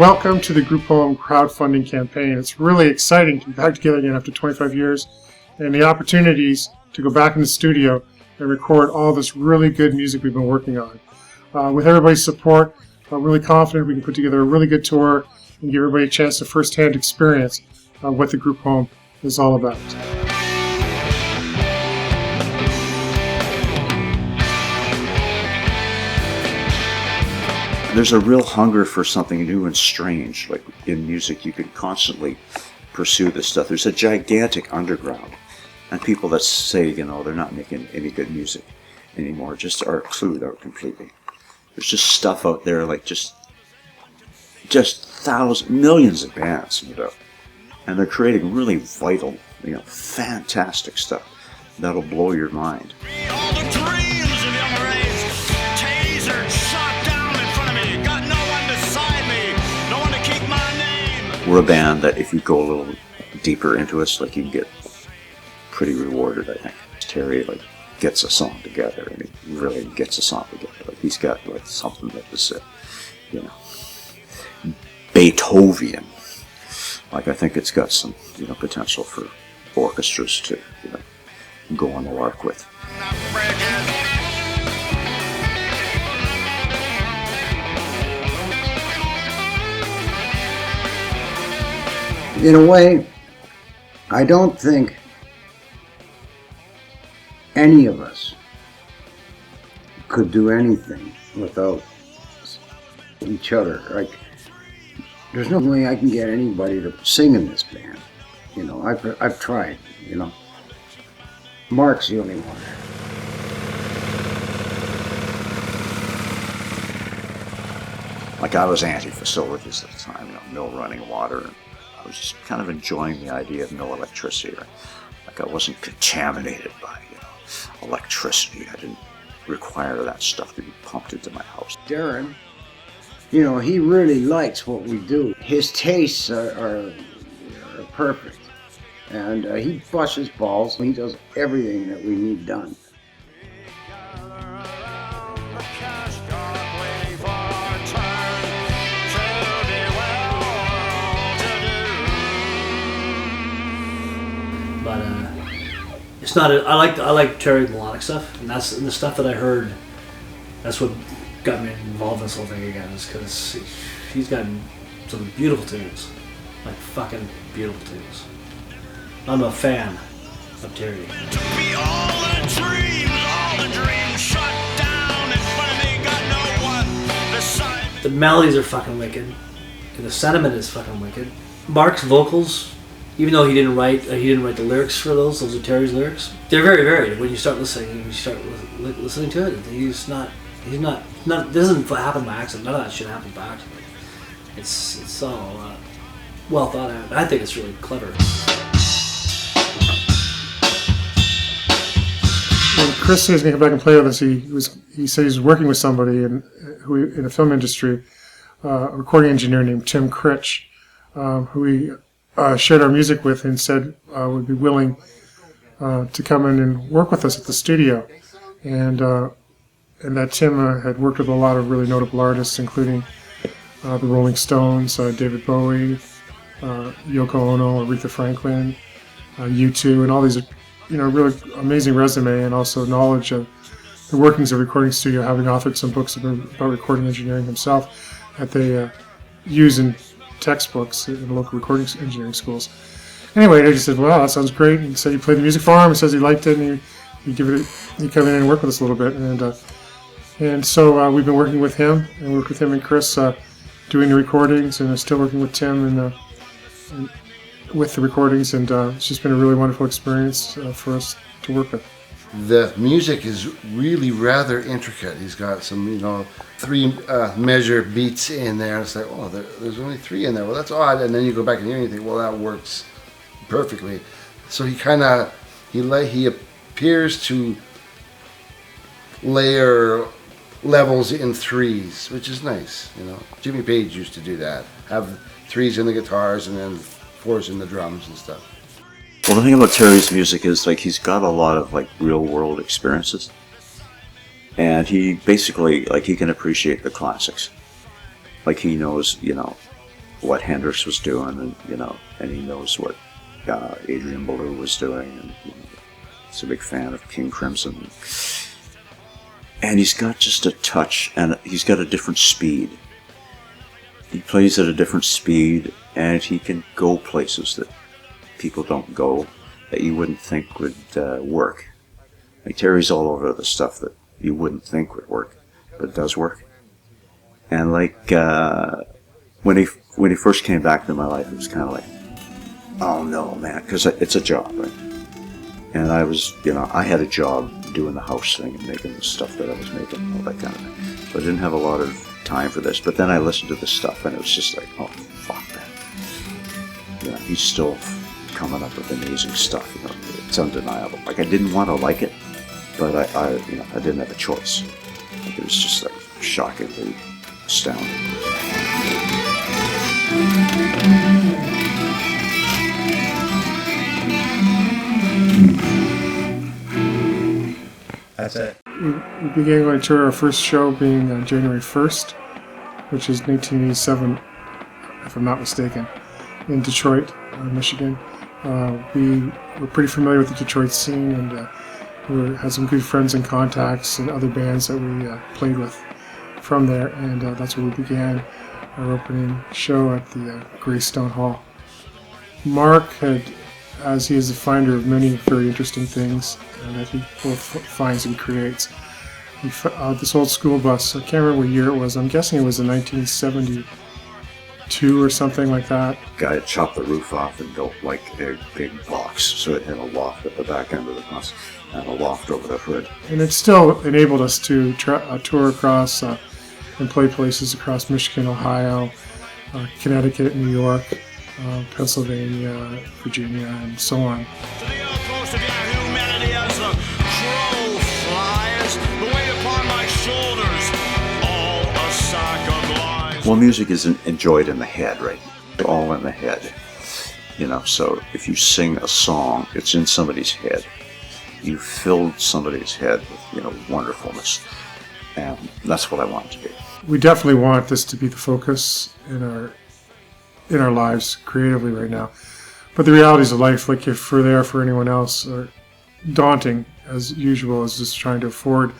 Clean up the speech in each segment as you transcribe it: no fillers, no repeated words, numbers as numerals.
Welcome to the Groupoem crowdfunding campaign. It's really exciting to be back together again after 25 years and the opportunities to go back in the studio and record all this really good music we've been working on. With everybody's support, I'm really confident we can put together a really good tour and give everybody a chance to firsthand experience what the Groupoem is all about. There's a real hunger for something new and strange. Like in music, you can constantly pursue this stuff. There's a gigantic underground, and people that say, they're not making any good music anymore just are clued out completely. There's just stuff out there, like just thousands, millions of bands, and they're creating really vital, fantastic stuff that'll blow your mind. We're a band that if you go a little deeper into us, you can get pretty rewarded, I think. Terry, gets a song together, and he really gets a song together. He's got, something that is, Beethoven. I think it's got some, potential for orchestras to, go on the lark with. In a way, I don't think any of us could do anything without each other. There's no way I can get anybody to sing in this band. I've tried, Mark's the only one. I was anti-facilities at the time, no running water. I was just kind of enjoying the idea of no electricity. I wasn't contaminated by, electricity. I didn't require that stuff to be pumped into my house. Darren, he really likes what we do. His tastes are perfect. And he busts his balls. He does everything that we need done. But it's not. I like Terry's melodic stuff, and that's the stuff that I heard. That's what got me involved in this whole thing again. Is because he's got some beautiful tunes, fucking beautiful tunes. I'm a fan of Terry. The melodies are fucking wicked, and the sentiment is fucking wicked. Mark's vocals, even though he didn't write the lyrics for those are Terry's lyrics. They're very varied. When you start listening, listening to it, he's not. This doesn't happen by accident. None of that shit happens by accident. It's all well thought out. I think it's really clever. When Chris says he's going to come back and play with us, he said he's working with somebody in the film industry, a recording engineer named Tim Critch, who he shared our music with and said would be willing to come in and work with us at the studio. And that Tim had worked with a lot of really notable artists, including the Rolling Stones, David Bowie, Yoko Ono, Aretha Franklin, U2, and all these, really amazing resume and also knowledge of the workings of a recording studio, having authored some books about recording engineering himself that they use in textbooks in the local recording engineering schools. Anyway, I just said, "Wow, that sounds great." And said he played the music for him. He says he liked it, and he'd come in and work with us a little bit. And so we've been working with him, and worked with him and Chris doing the recordings, and still working with Tim and with the recordings. And it's just been a really wonderful experience for us to work with. The music is really rather intricate. He's got some, 3 measure beats in there. It's there's only 3 in there. Well, that's odd. And then you go back and hear it and you think, well, that works perfectly. So he appears to layer levels in 3s, which is nice. Jimmy Page used to do that. Have 3s in the guitars and then 4s in the drums and stuff. Well, the thing about Terry's music is he's got a lot of real world experiences, and he basically he can appreciate the classics. He knows what Hendrix was doing, and and he knows what Adrian Belew was doing, and he's a big fan of King Crimson. And he's got just a touch, and he's got a different speed. He plays at a different speed, and he can go places that people don't go, that you wouldn't think would work. Like Terry's all over the stuff that you wouldn't think would work, but it does work. And like when he first came back into my life, it was kind of like, oh no, man, because it's a job, right? And I was, I had a job doing the house thing and making the stuff that I was making, all that kind of thing. So I didn't have a lot of time for this. But then I listened to this stuff, and it was just like, oh, fuck that. He's still coming up with amazing stuff. It's undeniable. Like, I didn't want to like it, but I didn't have a choice. Like, it was just like shockingly astounding. That's it. We began going to tour, our first show being on January 1st, which is 1987, if I'm not mistaken, in Detroit, Michigan. We were pretty familiar with the Detroit scene, and we had some good friends and contacts and other bands that we played with from there, and that's where we began our opening show at the Greystone Hall. Mark had, as he is the finder of many very interesting things that he both finds and creates. This old school bus, I can't remember what year it was, I'm guessing it was in 1972 or something like that. Guy had chopped the roof off and built like a big box, so it had a loft at the back end of the bus and a loft over the hood. And it still enabled us to tour across and play places across Michigan, Ohio, Connecticut, New York, Pennsylvania, Virginia, and so on. Well, music is enjoyed in the head, right? All in the head. So if you sing a song, it's in somebody's head. You filled somebody's head with, wonderfulness. And that's what I want it to be. We definitely want this to be the focus in our lives creatively right now. But the realities of life, like if we're there for anyone else, are daunting as usual, as just trying to afford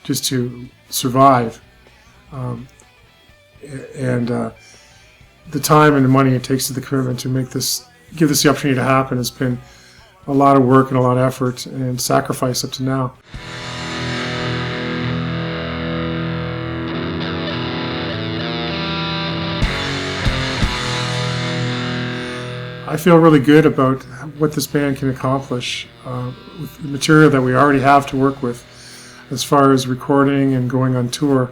just to survive. And the time and the money it takes to the commitment to give this the opportunity to happen has been a lot of work and a lot of effort and sacrifice up to now. I feel really good about what this band can accomplish with the material that we already have to work with as far as recording and going on tour.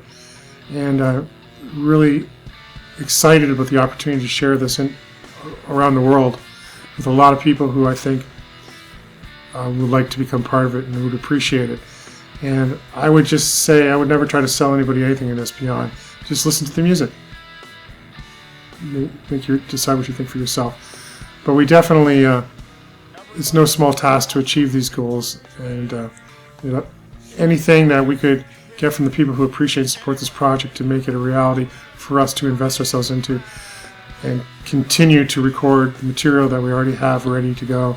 And really excited about the opportunity to share this around the world with a lot of people who I think would like to become part of it and would appreciate it. And I would just say I would never try to sell anybody anything in this beyond. Just listen to the music. Decide what you think for yourself. But we definitely, it's no small task to achieve these goals. And anything that we could get from the people who appreciate and support this project to make it a reality for us to invest ourselves into and continue to record the material that we already have ready to go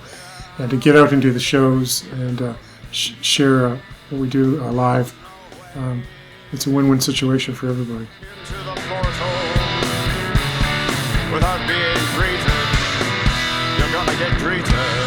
and to get out and do the shows and share what we do live. It's a win-win situation for everybody. Without being greeted, you're gonna get greeted.